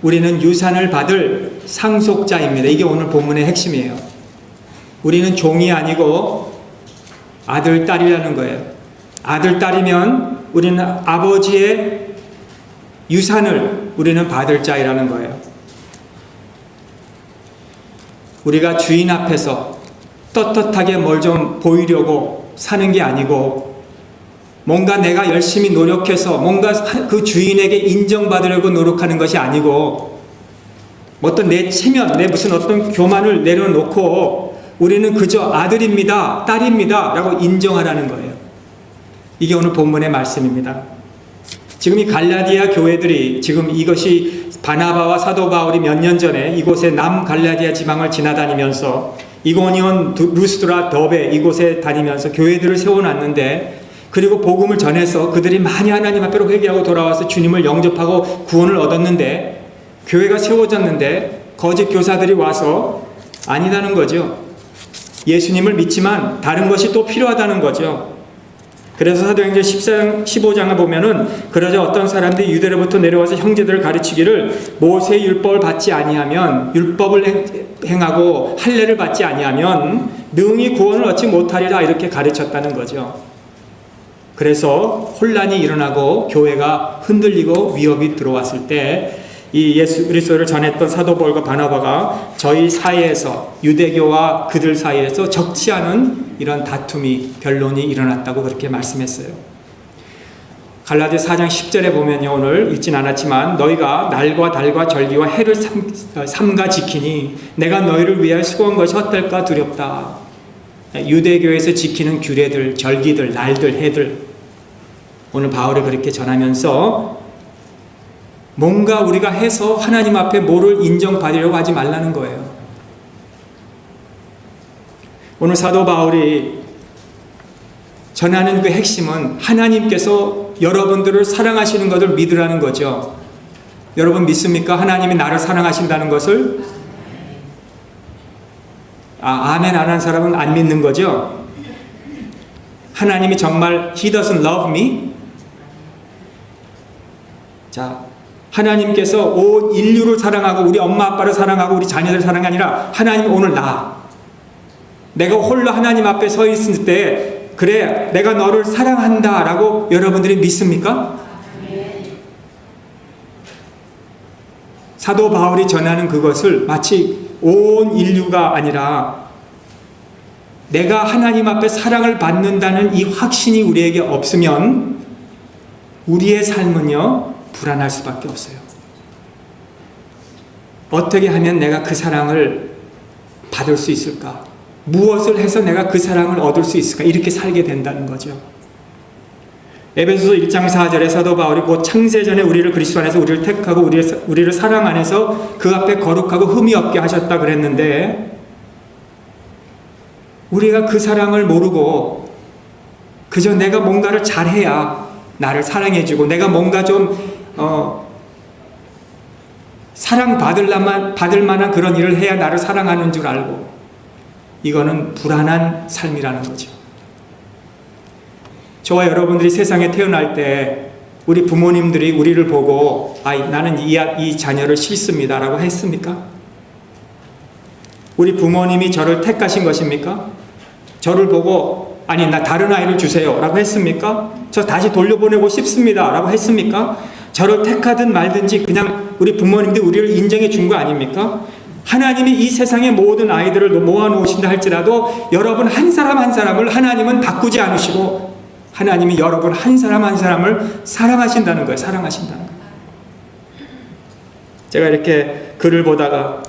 우리는 유산을 받을 상속자입니다. 이게 오늘 본문의 핵심이에요. 우리는 종이 아니고 아들, 딸이라는 거예요. 아들, 딸이면 우리는 아버지의 유산을 우리는 받을 자이라는 거예요. 우리가 주인 앞에서 떳떳하게 뭘 좀 보이려고 사는 게 아니고 뭔가 내가 열심히 노력해서 뭔가 그 주인에게 인정받으려고 노력하는 것이 아니고 어떤 내 체면, 내 무슨 어떤 교만을 내려놓고 우리는 그저 아들입니다, 딸입니다 라고 인정하라는 거예요. 이게 오늘 본문의 말씀입니다. 지금 이 갈라디아 교회들이 지금 이것이 바나바와 사도 바울이 몇 년 전에 이곳의 남갈라디아 지방을 지나다니면서 이고니온, 루스드라, 더베 이곳에 다니면서 교회들을 세워놨는데 그리고 복음을 전해서 그들이 많이 하나님 앞으로 회개하고 돌아와서 주님을 영접하고 구원을 얻었는데 교회가 세워졌는데 거짓 교사들이 와서 아니다는 거죠. 예수님을 믿지만 다른 것이 또 필요하다는 거죠. 그래서 사도행전 15장을 보면은 그러자 어떤 사람들이 유대로부터 내려와서 형제들을 가르치기를 모세의 율법을 받지 아니하면 율법을 행하고 할례를 받지 아니하면 능히 구원을 얻지 못하리라 이렇게 가르쳤다는 거죠. 그래서 혼란이 일어나고 교회가 흔들리고 위협이 들어왔을 때 이 예수 그리스도를 전했던 사도 바울과 바나바가 저희 사이에서 유대교와 그들 사이에서 적지 않은 이런 다툼이 변론이 일어났다고 그렇게 말씀했어요. 갈라디아 4장 10절에 보면요, 오늘 읽진 않았지만 너희가 날과 달과 절기와 해를 삼가 지키니 내가 너희를 위하여 수고한 것이 헛될까 두렵다. 유대교에서 지키는 규례들, 절기들, 날들, 해들 오늘 바울이 그렇게 전하면서 뭔가 우리가 해서 하나님 앞에 뭐를 인정받으려고 하지 말라는 거예요. 오늘 사도 바울이 전하는 그 핵심은 하나님께서 여러분들을 사랑하시는 것을 믿으라는 거죠. 여러분 믿습니까? 하나님이 나를 사랑하신다는 것을? 아멘 안 하는 사람은 안 믿는 거죠. 하나님이 정말 He doesn't love me? 자, 하나님께서 온 인류를 사랑하고 우리 엄마 아빠를 사랑하고 우리 자녀를 사랑이 아니라 하나님 오늘 내가 홀로 하나님 앞에 서 있을 때 그래 내가 너를 사랑한다 라고 여러분들이 믿습니까? 사도 바울이 전하는 그것을 마치 온 인류가 아니라 내가 하나님 앞에 사랑을 받는다는 이 확신이 우리에게 없으면 우리의 삶은요 불안할 수밖에 없어요. 어떻게 하면 내가 그 사랑을 받을 수 있을까? 무엇을 해서 내가 그 사랑을 얻을 수 있을까? 이렇게 살게 된다는 거죠. 에베소서 1장 4절에 사도 바울이 곧 창세전에 우리를 그리스도 안에서 우리를 택하고 우리를 사랑 안에서 그 앞에 거룩하고 흠이 없게 하셨다 그랬는데 우리가 그 사랑을 모르고 그저 내가 뭔가를 잘해야 나를 사랑해주고 내가 뭔가 좀 사랑받을 만한 그런 일을 해야 나를 사랑하는 줄 알고 이거는 불안한 삶이라는 거죠. 저와 여러분들이 세상에 태어날 때 우리 부모님들이 우리를 보고 나는 이 자녀를 싫습니다 라고 했습니까? 우리 부모님이 저를 택하신 것입니까? 저를 보고 나 다른 아이를 주세요 라고 했습니까? 저 다시 돌려보내고 싶습니다 라고 했습니까? 저를 택하든 말든지 그냥 우리 부모님들이 우리를 인정해 준 거 아닙니까? 하나님이 이 세상의 모든 아이들을 모아놓으신다 할지라도 여러분 한 사람 한 사람을 하나님은 바꾸지 않으시고 하나님이 여러분 한 사람 한 사람을 사랑하신다는 거예요. 사랑하신다는 거예요. 제가 이렇게 글을 보다가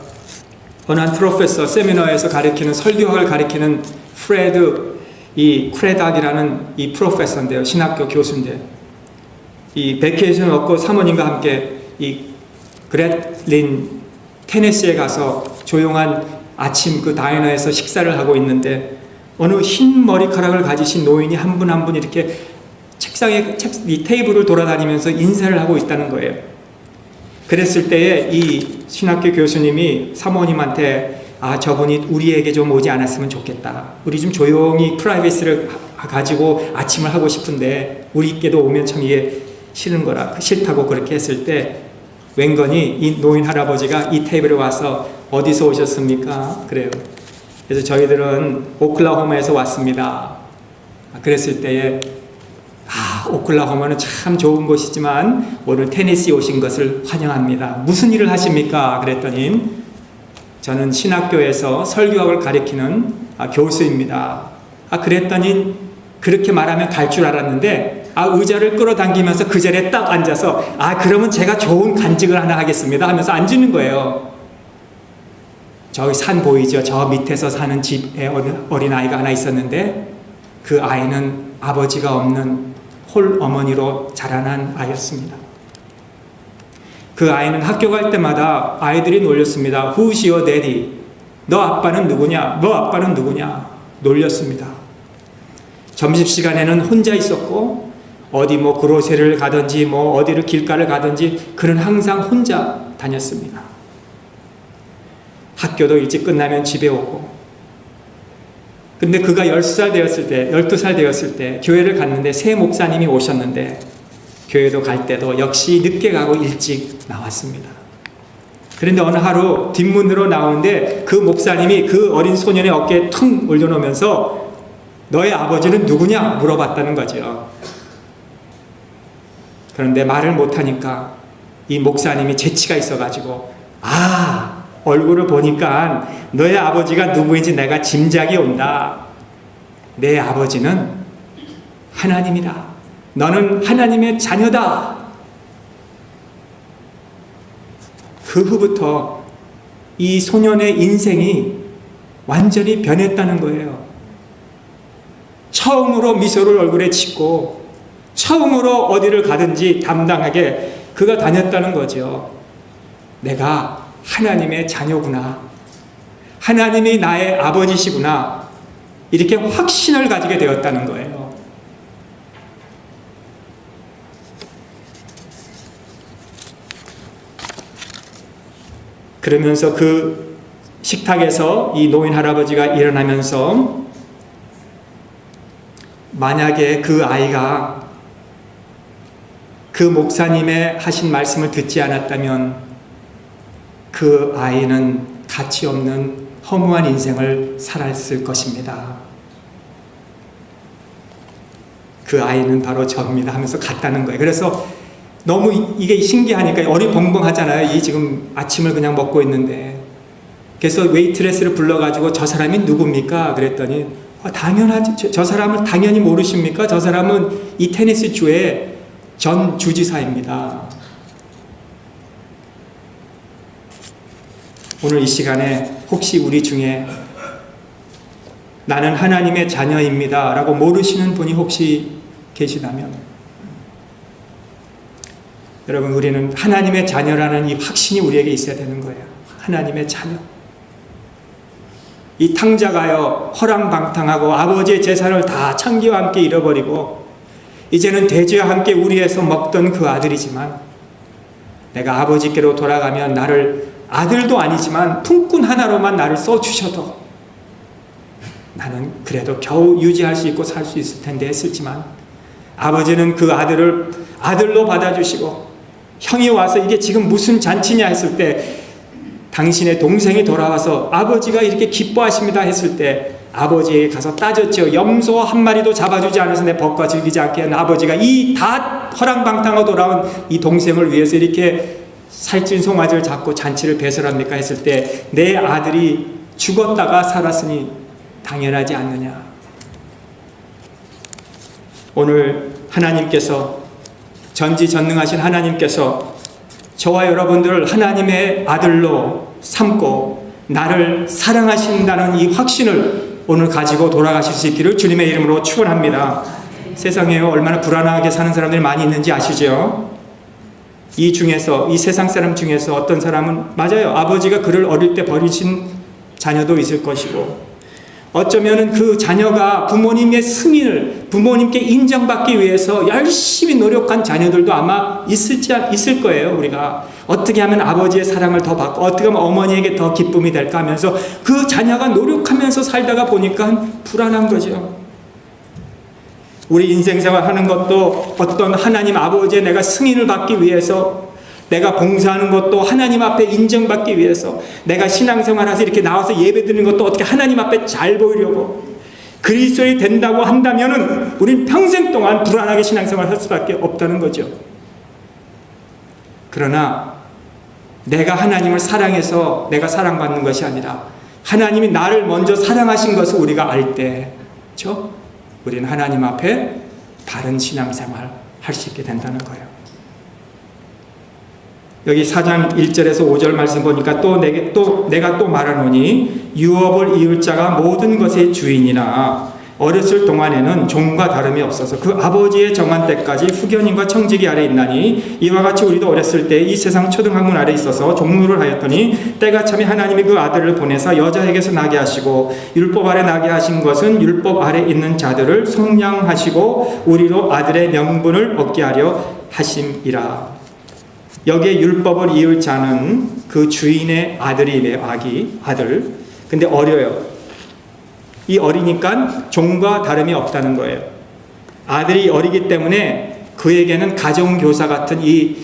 어느 한 프로페서 세미나에서 가르치는 설교학을 가르치는 이 크레닥이라는 이 프로페서인데요. 신학교 교수인데 이 베케이션 얻고 사모님과 함께 이 그레틀린 테네시에 가서 조용한 아침 그 다이너에서 식사를 하고 있는데 어느 흰 머리카락을 가지신 노인이 한 분 한 분 이렇게 이 테이블을 돌아다니면서 인사를 하고 있다는 거예요. 그랬을 때에 이 신학교 교수님이 사모님한테 저분이 우리에게 좀 오지 않았으면 좋겠다. 우리 좀 조용히 프라이버시를 가지고 아침을 하고 싶은데 우리께도 오면 참 이게 싫다고 그렇게 했을 때 웬건이 이 노인 할아버지가 이 테이블에 와서 어디서 오셨습니까? 그래요. 그래서 저희들은 오클라호마에서 왔습니다. 그랬을 때에 오클라호마는 참 좋은 곳이지만 오늘 테네시에 오신 것을 환영합니다. 무슨 일을 하십니까? 그랬더니 저는 신학교에서 설교학을 가르치는 교수입니다. 그랬더니 그렇게 말하면 갈 줄 알았는데 의자를 끌어당기면서 그 자리에 딱 앉아서 그러면 제가 좋은 간증을 하나 하겠습니다 하면서 앉는 거예요. 저기 산 보이죠? 저 밑에서 사는 집에 어린아이가 하나 있었는데 그 아이는 아버지가 없는 홀 어머니로 자라난 아이였습니다. 그 아이는 학교 갈 때마다 아이들이 놀렸습니다. Who's your daddy? 너 아빠는 누구냐? 너 아빠는 누구냐? 놀렸습니다. 점심시간에는 혼자 있었고 어디 그로세를 가든지 어디를 길가를 가든지 그는 항상 혼자 다녔습니다. 학교도 일찍 끝나면 집에 오고 근데 그가 10살 되었을 때 12살 되었을 때 교회를 갔는데 새 목사님이 오셨는데 교회도 갈 때도 역시 늦게 가고 일찍 나왔습니다. 그런데 어느 하루 뒷문으로 나오는데 그 목사님이 그 어린 소년의 어깨에 퉁 올려놓으면서 너의 아버지는 누구냐? 물어봤다는 거죠. 그런데 말을 못하니까 이 목사님이 재치가 있어가지고 얼굴을 보니까 너의 아버지가 누구인지 내가 짐작이 온다. 내 아버지는 하나님이다. 너는 하나님의 자녀다. 그 후부터 이 소년의 인생이 완전히 변했다는 거예요. 처음으로 미소를 얼굴에 짓고 처음으로 어디를 가든지 담당하게 그가 다녔다는 거죠. 내가 하나님의 자녀구나. 하나님이 나의 아버지시구나. 이렇게 확신을 가지게 되었다는 거예요. 그러면서 그 식탁에서 이 노인 할아버지가 일어나면서 만약에 그 아이가 그 목사님의 하신 말씀을 듣지 않았다면 그 아이는 가치 없는 허무한 인생을 살았을 것입니다. 그 아이는 바로 접니다 하면서 갔다는 거예요. 그래서 너무 이게 신기하니까 어리벙벙하잖아요. 이 지금 아침을 그냥 먹고 있는데. 그래서 웨이트레스를 불러가지고 저 사람이 누굽니까? 그랬더니 당연하지. 저 사람을 당연히 모르십니까? 저 사람은 이 테네시 주의 전 주지사입니다. 오늘 이 시간에 혹시 우리 중에 나는 하나님의 자녀입니다 라고 모르시는 분이 혹시 계시다면 여러분 우리는 하나님의 자녀라는 이 확신이 우리에게 있어야 되는 거예요. 하나님의 자녀. 이 탕자가요 허랑방탕하고 아버지의 재산을 다 창기와 함께 잃어버리고 이제는 돼지와 함께 우리에서 먹던 그 아들이지만 내가 아버지께로 돌아가면 나를 아들도 아니지만 품꾼 하나로만 나를 써주셔도 나는 그래도 겨우 유지할 수 있고 살 수 있을 텐데 했었지만 아버지는 그 아들을 아들로 받아주시고 형이 와서 이게 지금 무슨 잔치냐 했을 때 당신의 동생이 돌아와서 아버지가 이렇게 기뻐하십니다 했을 때 아버지에게 가서 따졌죠. 염소 한 마리도 잡아주지 않아서 내 법과 즐기지 않게 한 아버지가 이 다 허랑방탕하고 돌아온 이 동생을 위해서 이렇게 살찐 송아지를 잡고 잔치를 배설합니까 했을 때 내 아들이 죽었다가 살았으니 당연하지 않느냐. 오늘 하나님께서 전지전능하신 하나님께서 저와 여러분들을 하나님의 아들로 삼고 나를 사랑하신다는 이 확신을 오늘 가지고 돌아가실 수 있기를 주님의 이름으로 축원합니다. 세상에 얼마나 불안하게 사는 사람들이 많이 있는지 아시죠? 이 중에서 이 세상 사람 중에서 어떤 사람은 맞아요. 아버지가 그를 어릴 때 버리신 자녀도 있을 것이고 어쩌면은 그 자녀가 부모님의 승인을 부모님께 인정받기 위해서 열심히 노력한 자녀들도 아마 있을 거예요. 우리가 어떻게 하면 아버지의 사랑을 더 받고 어떻게 하면 어머니에게 더 기쁨이 될까 하면서 그 자녀가 노력하면서 살다가 보니까 불안한 거죠. 우리 인생생활 하는 것도 어떤 하나님 아버지의 내가 승인을 받기 위해서 내가 봉사하는 것도 하나님 앞에 인정받기 위해서, 내가 신앙생활해서 이렇게 나와서 예배드리는 것도 어떻게 하나님 앞에 잘 보이려고, 그리스도인이 된다고 한다면은 우린 평생 동안 불안하게 신앙생활을 할 수밖에 없다는 거죠. 그러나 내가 하나님을 사랑해서 내가 사랑받는 것이 아니라 하나님이 나를 먼저 사랑하신 것을 우리가 알 때, 그렇죠? 우리는 하나님 앞에 바른 신앙생활 할 수 있게 된다는 거예요. 여기 4장 1절에서 5절 말씀 보니까 내가 또 말하노니 유업을 이을 자가 모든 것의 주인이나 어렸을 동안에는 종과 다름이 없어서 그 아버지의 정한 때까지 후견인과 청지기 아래 있나니 이와 같이 우리도 어렸을 때 이 세상 초등학문 아래 있어서 종로를 하였더니 때가 참에 하나님이 그 아들을 보내사 여자에게서 나게 하시고 율법 아래 나게 하신 것은 율법 아래 있는 자들을 속량하시고 우리로 아들의 명분을 얻게 하려 하심이라. 여기에 율법을 이을 자는 그 주인의 아들이래요. 아들. 근데 어려요. 이 어리니까 종과 다름이 없다는 거예요. 아들이 어리기 때문에 그에게는 가정교사 같은 이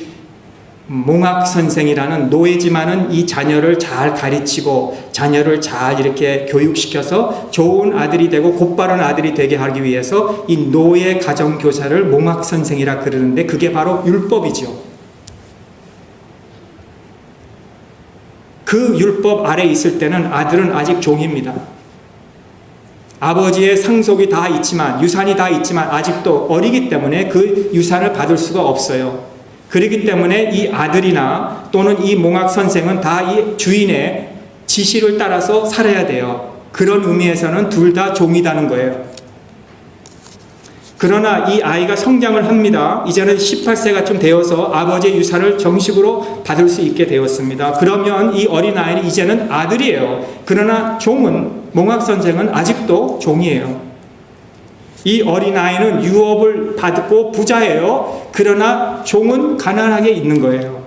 몽학선생이라는 노예지만은 이 자녀를 잘 가르치고 자녀를 잘 이렇게 교육시켜서 좋은 아들이 되고 곧바른 아들이 되게 하기 위해서 이 노예 가정교사를 몽학선생이라 그러는데 그게 바로 율법이죠. 그 율법 아래 있을 때는 아들은 아직 종입니다. 아버지의 상속이 다 있지만, 유산이 다 있지만 아직도 어리기 때문에 그 유산을 받을 수가 없어요. 그렇기 때문에 이 아들이나 또는 이 몽학 선생은 다 이 주인의 지시를 따라서 살아야 돼요. 그런 의미에서는 둘 다 종이라는 거예요. 그러나 이 아이가 성장을 합니다. 이제는 18세가 되어서 아버지의 유산을 정식으로 받을 수 있게 되었습니다. 그러면 이 어린아이는 이제는 아들이에요. 그러나 종은, 몽학선생은 아직도 종이에요. 이 어린아이는 유업을 받고 부자예요. 그러나 종은 가난하게 있는 거예요.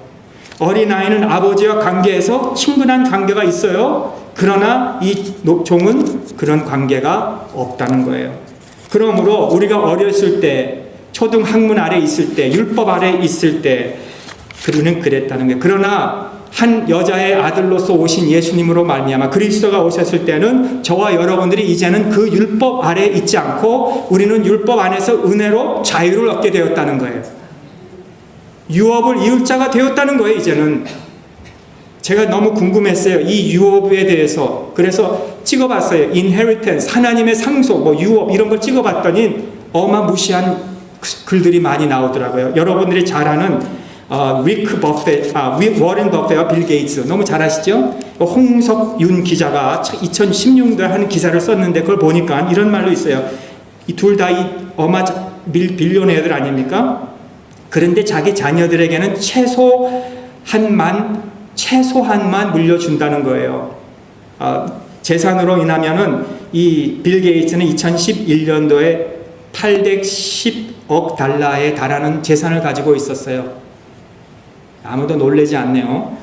어린아이는 아버지와 관계에서 친근한 관계가 있어요. 그러나 이 종은 그런 관계가 없다는 거예요. 그러므로 우리가 어렸을 때, 초등학문 아래 있을 때, 율법 아래 있을 때 그는 그랬다는 거예요. 그러나 한 여자의 아들로서 오신 예수님으로 말미암아 그리스도가 오셨을 때는 저와 여러분들이 이제는 그 율법 아래 있지 않고 우리는 율법 안에서 은혜로 자유를 얻게 되었다는 거예요. 유업을 이을 자가 되었다는 거예요. 이제는 제가 너무 궁금했어요. 이 유업에 대해서. 그래서 찍어봤어요. inheritance, 하나님의 상속, 유업 이런 걸 찍어봤더니 어마무시한 글들이 많이 나오더라고요. 여러분들이 잘 아는 워렌 버핏과 빌 게이츠 너무 잘 아시죠? 홍석윤 기자가 2016년도에 한 기사를 썼는데 그걸 보니까 이런 말도 있어요. 이 둘 다 이 빌리오네어들 아닙니까? 그런데 자기 자녀들에게는 최소한만 물려준다는 거예요. 재산으로 인하면은 이 빌 게이츠는 2011년도에 810억 달러에 달하는 재산을 가지고 있었어요. 아무도 놀라지 않네요.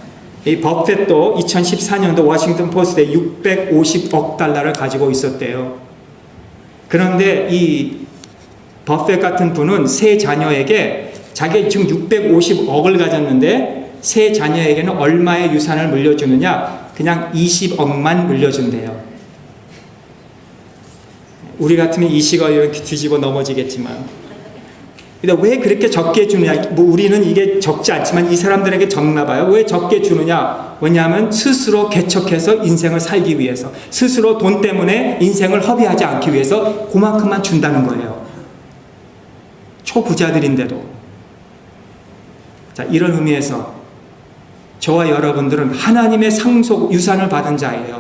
이 버핏도 2014년도 워싱턴 포스트에 650억 달러를 가지고 있었대요. 그런데 이 버핏 같은 분은 세 자녀에게 자기 지금 650억을 가졌는데 세 자녀에게는 얼마의 유산을 물려주느냐? 그냥 20억만 물려준대요. 우리 같으면 이 시각에 뒤집어 넘어지겠지만. 근데 왜 그렇게 적게 주느냐? 우리는 이게 적지 않지만 이 사람들에게 적나 봐요. 왜 적게 주느냐? 왜냐하면 스스로 개척해서 인생을 살기 위해서, 스스로 돈 때문에 인생을 허비하지 않기 위해서 그만큼만 준다는 거예요. 초부자들인데도. 자, 이런 의미에서 저와 여러분들은 하나님의 상속 유산을 받은 자예요.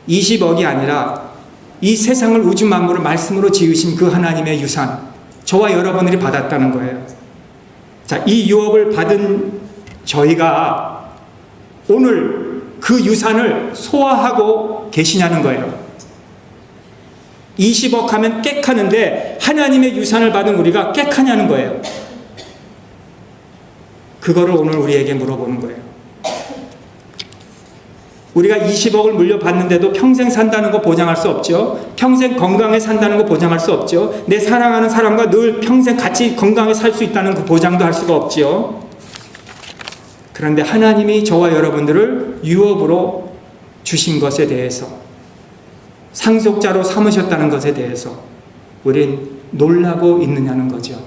20억이 아니라 이 세상을 우주 만물을 말씀으로 지으신 그 하나님의 유산, 저와 여러분들이 받았다는 거예요. 자, 이 유업을 받은 저희가 오늘 그 유산을 소화하고 계시냐는 거예요. 20억 하면 꽥하는데 하나님의 유산을 받은 우리가 꽥하냐는 거예요. 그거를 오늘 우리에게 물어보는 거예요. 우리가 20억을 물려받는데도 평생 산다는 거 보장할 수 없죠. 평생 건강에 산다는 거 보장할 수 없죠. 내 사랑하는 사람과 늘 평생 같이 건강에 살 수 있다는 그 보장도 할 수가 없지요. 그런데 하나님이 저와 여러분들을 유업으로 주신 것에 대해서, 상속자로 삼으셨다는 것에 대해서 우린 놀라고 있느냐는 거죠.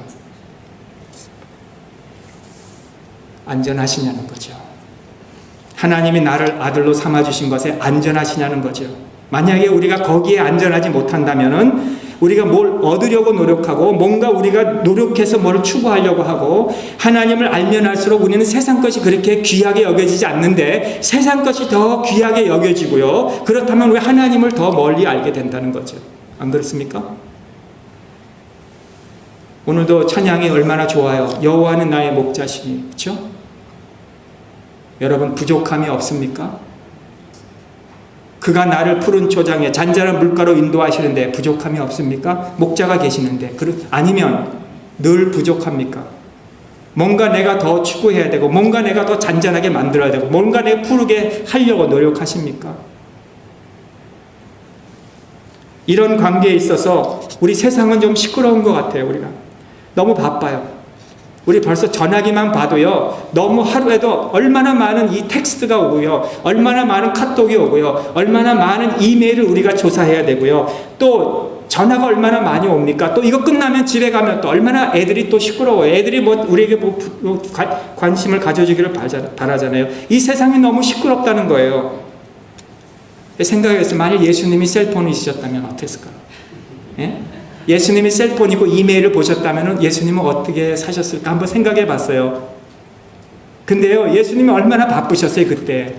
안전하시냐는 거죠. 하나님이 나를 아들로 삼아주신 것에 안전하시냐는 거죠. 만약에 우리가 거기에 안전하지 못한다면은 우리가 뭘 얻으려고 노력하고 뭔가 우리가 노력해서 뭘 추구하려고 하고 하나님을 알면 알수록 우리는 세상 것이 그렇게 귀하게 여겨지지 않는데 세상 것이 더 귀하게 여겨지고요. 그렇다면 왜 하나님을 더 멀리 알게 된다는 거죠. 안 그렇습니까? 오늘도 찬양이 얼마나 좋아요. 여호와는 나의 목자시니. 그렇죠? 여러분 부족함이 없습니까? 그가 나를 푸른 초장에 잔잔한 물가로 인도하시는데 부족함이 없습니까? 목자가 계시는데. 아니면 늘 부족합니까? 뭔가 내가 더 추구해야 되고 뭔가 내가 더 잔잔하게 만들어야 되고 뭔가 내가 푸르게 하려고 노력하십니까? 이런 관계에 있어서 우리 세상은 좀 시끄러운 것 같아요. 우리가 너무 바빠요. 우리 벌써 전화기만 봐도요, 너무 하루에도 얼마나 많은 이 텍스트가 오고요, 얼마나 많은 카톡이 오고요, 얼마나 많은 이메일을 우리가 조사해야 되고요, 또 전화가 얼마나 많이 옵니까? 또 이거 끝나면 집에 가면 또 얼마나 애들이 또 시끄러워요. 애들이 뭐 우리에게 관심을 가져주기를 바라잖아요. 이 세상이 너무 시끄럽다는 거예요. 생각해보세요. 만일 예수님이 셀폰이 있으셨다면 어땠을까요? 예? 예수님이 셀폰이고 이메일을 보셨다면 예수님은 어떻게 사셨을까 한번 생각해 봤어요. 근데요, 예수님이 얼마나 바쁘셨어요. 그때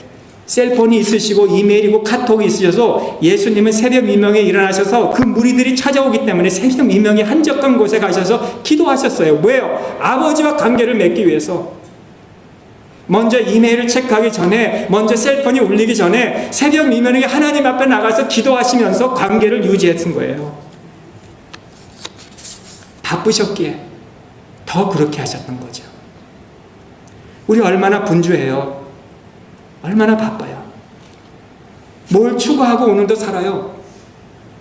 셀폰이 있으시고 이메일이고 카톡이 있으셔서 예수님은 새벽 미명에 일어나셔서 그 무리들이 찾아오기 때문에 새벽 미명에 한적한 곳에 가셔서 기도하셨어요. 왜요? 아버지와 관계를 맺기 위해서. 먼저 이메일을 체크하기 전에, 먼저 셀폰이 울리기 전에 새벽 미명에 하나님 앞에 나가서 기도하시면서 관계를 유지했던 거예요. 바쁘셨기에 더 그렇게 하셨던 거죠. 우리 얼마나 분주해요. 얼마나 바빠요. 뭘 추구하고 오늘도 살아요.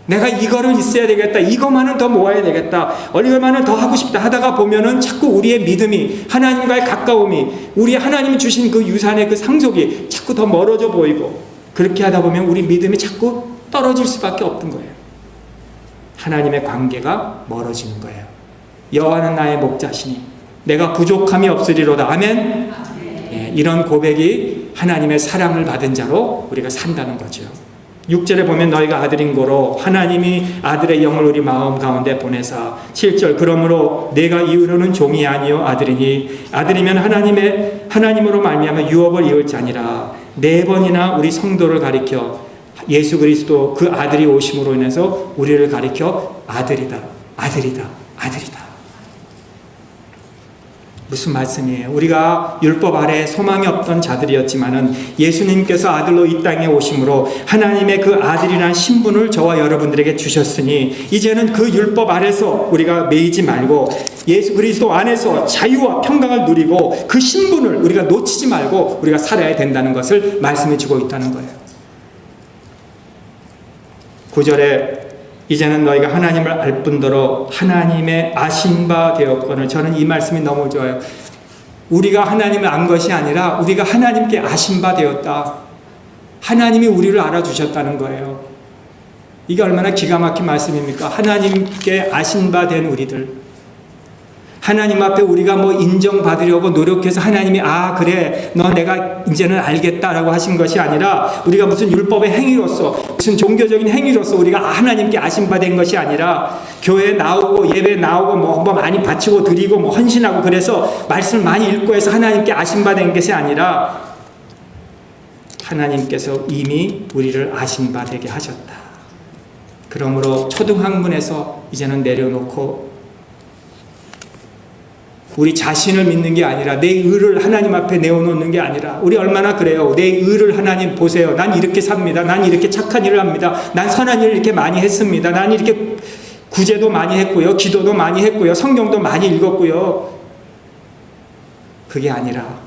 내가 이거를 있어야 되겠다. 이것만은 더 모아야 되겠다. 얼마만은 더 하고 싶다 하다가 보면은 자꾸 우리의 믿음이, 하나님과의 가까움이, 우리 하나님이 주신 그 유산의 그 상속이 자꾸 더 멀어져 보이고, 그렇게 하다 보면 우리 믿음이 자꾸 떨어질 수밖에 없던 거예요. 하나님의 관계가 멀어지는 거예요. 여호와는 나의 목자시니 내가 부족함이 없으리로다. 아멘. 예, 이런 고백이 하나님의 사랑을 받은 자로 우리가 산다는 거죠. 6절에 보면 너희가 아들인 고로 하나님이 아들의 영을 우리 마음 가운데 보내사. 7절 그러므로 내가 이후로는 종이 아니요 아들이니 아들이면 하나님으로 말미암아 유업을 이을 자니라. 4번이나 우리 성도를 가리켜 예수 그리스도 그 아들이 오심으로 인해서 우리를 가리켜 아들이다, 아들이다, 아들이다. 무슨 말씀이에요? 우리가 율법 아래 소망이 없던 자들이었지만은 예수님께서 아들로 이 땅에 오심으로 하나님의 그 아들이라는 신분을 저와 여러분들에게 주셨으니 이제는 그 율법 아래서 우리가 매이지 말고 예수 그리스도 안에서 자유와 평강을 누리고 그 신분을 우리가 놓치지 말고 우리가 살아야 된다는 것을 말씀해 주고 있다는 거예요. 9절에 이제는 너희가 하나님을 알 뿐더러 하나님의 아신 바 되었거늘. 저는 이 말씀이 너무 좋아요. 우리가 하나님을 안 것이 아니라 우리가 하나님께 아신 바 되었다. 하나님이 우리를 알아주셨다는 거예요. 이게 얼마나 기가 막힌 말씀입니까? 하나님께 아신 바 된 우리들. 하나님 앞에 우리가 뭐 인정받으려고 노력해서 하나님이 그래 너 내가 이제는 알겠다라고 하신 것이 아니라 우리가 무슨 율법의 행위로서 무슨 종교적인 행위로서 우리가 하나님께 아신바된 것이 아니라 교회 나오고 예배 나오고 뭐 많이 바치고 드리고 뭐 헌신하고 그래서 말씀을 많이 읽고 해서 하나님께 아신바된 것이 아니라 하나님께서 이미 우리를 아신바되게 하셨다. 그러므로 초등학문에서 이제는 내려놓고 우리 자신을 믿는 게 아니라 내 의를 하나님 앞에 내어놓는 게 아니라 우리 얼마나 그래요. 내 의를 하나님 보세요. 난 이렇게 삽니다. 난 이렇게 착한 일을 합니다. 난 선한 일을 이렇게 많이 했습니다. 난 이렇게 구제도 많이 했고요. 기도도 많이 했고요. 성경도 많이 읽었고요. 그게 아니라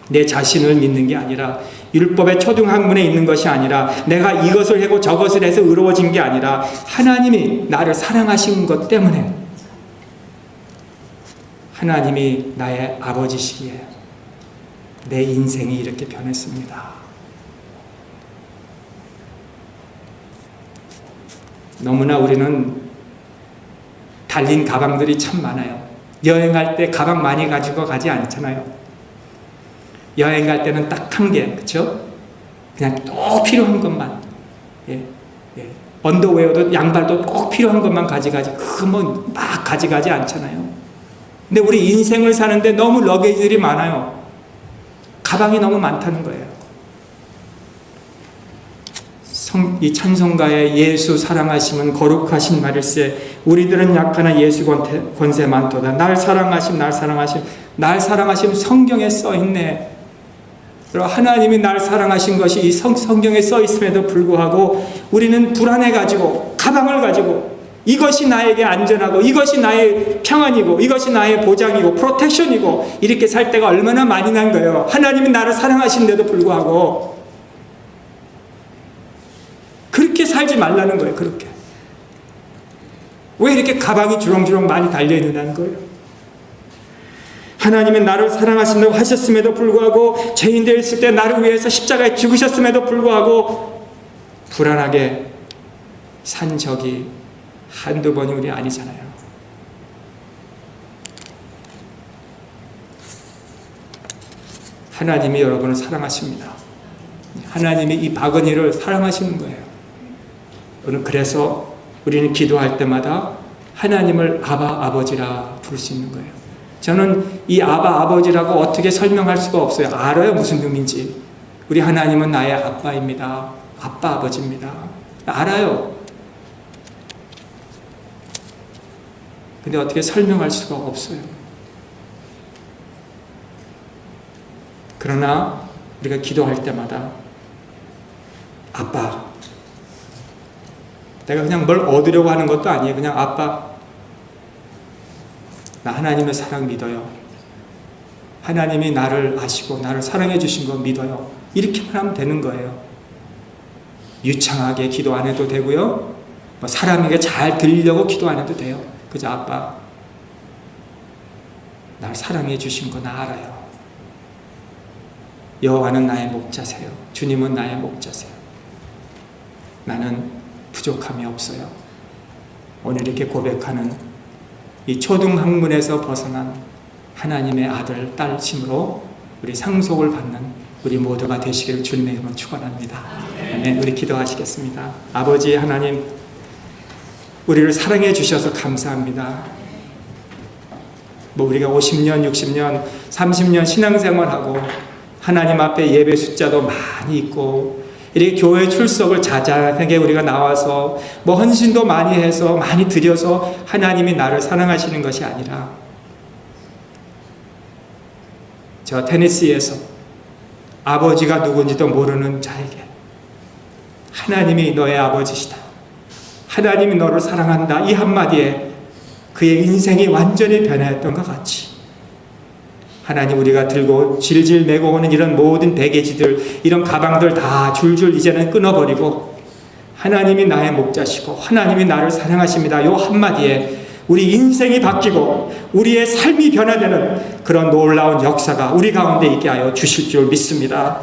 내 자신을 믿는 게 아니라, 율법의 초등학문에 있는 것이 아니라, 내가 이것을 하고 저것을 해서 의로워진 게 아니라, 하나님이 나를 사랑하신 것 때문에, 하나님이 나의 아버지시기에 내 인생이 이렇게 변했습니다. 너무나 우리는 달린 가방들이 참 많아요. 여행할 때 가방 많이 가지고 가지 않잖아요. 여행 갈 때는 딱 한 개, 그렇죠? 그냥 꼭 필요한 것만. 예, 예. 언더웨어도 양발도 꼭 필요한 것만 가져가지. 그거 뭐 막 가져가지 않잖아요. 근데 우리 인생을 사는데 너무 러게지들이 많아요. 가방이 너무 많다는 거예요. 이 찬송가에 예수 사랑하심은 거룩하신 말일세 우리들은 약하나 예수 권세 많도다. 날 사랑하심 날 사랑하심 날 사랑하심 성경에 써있네. 하나님이 날 사랑하신 것이 이 성경에 써있음에도 불구하고 우리는 불안해가지고 가방을 가지고 이것이 나에게 안전하고 이것이 나의 평안이고 이것이 나의 보장이고 프로텍션이고 이렇게 살 때가 얼마나 많이 난 거예요. 하나님이 나를 사랑하신데도 불구하고 그렇게 살지 말라는 거예요. 그렇게. 왜 이렇게 가방이 주렁주렁 많이 달려있느냐는 거예요. 하나님은 나를 사랑하신다고 하셨음에도 불구하고 죄인 되었을 때 나를 위해서 십자가에 죽으셨음에도 불구하고 불안하게 산 적이 한두 번이 우리 아니잖아요. 하나님이 여러분을 사랑하십니다. 하나님이 이 박은희를 사랑하시는 거예요. 오늘 그래서 우리는 기도할 때마다 하나님을 아바 아버지라 부를 수 있는 거예요. 저는 이 아바 아버지라고 어떻게 설명할 수가 없어요. 알아요 무슨 의미인지. 우리 하나님은 나의 아빠입니다. 아빠 아버지입니다. 알아요. 근데 어떻게 설명할 수가 없어요. 그러나 우리가 기도할 때마다 아빠, 내가 그냥 뭘 얻으려고 하는 것도 아니에요. 그냥 아빠, 나 하나님의 사랑 믿어요. 하나님이 나를 아시고 나를 사랑해 주신 거 믿어요. 이렇게만 하면 되는 거예요. 유창하게 기도 안 해도 되고요. 뭐 사람에게 잘 들리려고 기도 안 해도 돼요. 그저 아빠, 날 사랑해 주신 거 나 알아요. 여호와는 나의 목자세요. 주님은 나의 목자세요. 나는 부족함이 없어요. 오늘 이렇게 고백하는 이 초등학문에서 벗어난 하나님의 아들, 딸심으로 우리 상속을 받는 우리 모두가 되시기를 주님의 이름으로 축원합니다. 아멘. 우리 기도하시겠습니다. 아버지 하나님, 우리를 사랑해 주셔서 감사합니다. 뭐 우리가 50년, 60년, 30년 신앙생활하고 하나님 앞에 예배 숫자도 많이 있고 이렇게 교회 출석을 자잘하게 우리가 나와서 뭐 헌신도 많이 해서 많이 드려서 하나님이 나를 사랑하시는 것이 아니라 저 테니스에서 아버지가 누군지도 모르는 자에게 하나님이 너의 아버지시다. 하나님이 너를 사랑한다. 이 한마디에 그의 인생이 완전히 변했던 것 같이 하나님 우리가 들고 질질 메고 오는 이런 모든 배계지들 이런 가방들 다 줄줄 이제는 끊어버리고 하나님이 나의 목자시고 하나님이 나를 사랑하십니다. 요 한마디에 우리 인생이 바뀌고 우리의 삶이 변화되는 그런 놀라운 역사가 우리 가운데 있게 하여 주실 줄 믿습니다.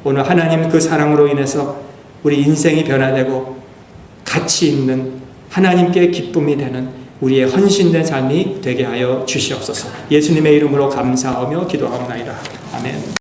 오늘 하나님 그 사랑으로 인해서 우리 인생이 변화되고 가치 있는 하나님께 기쁨이 되는 우리의 헌신된 삶이 되게 하여 주시옵소서. 예수님의 이름으로 감사하며 기도하옵나이다. 아멘.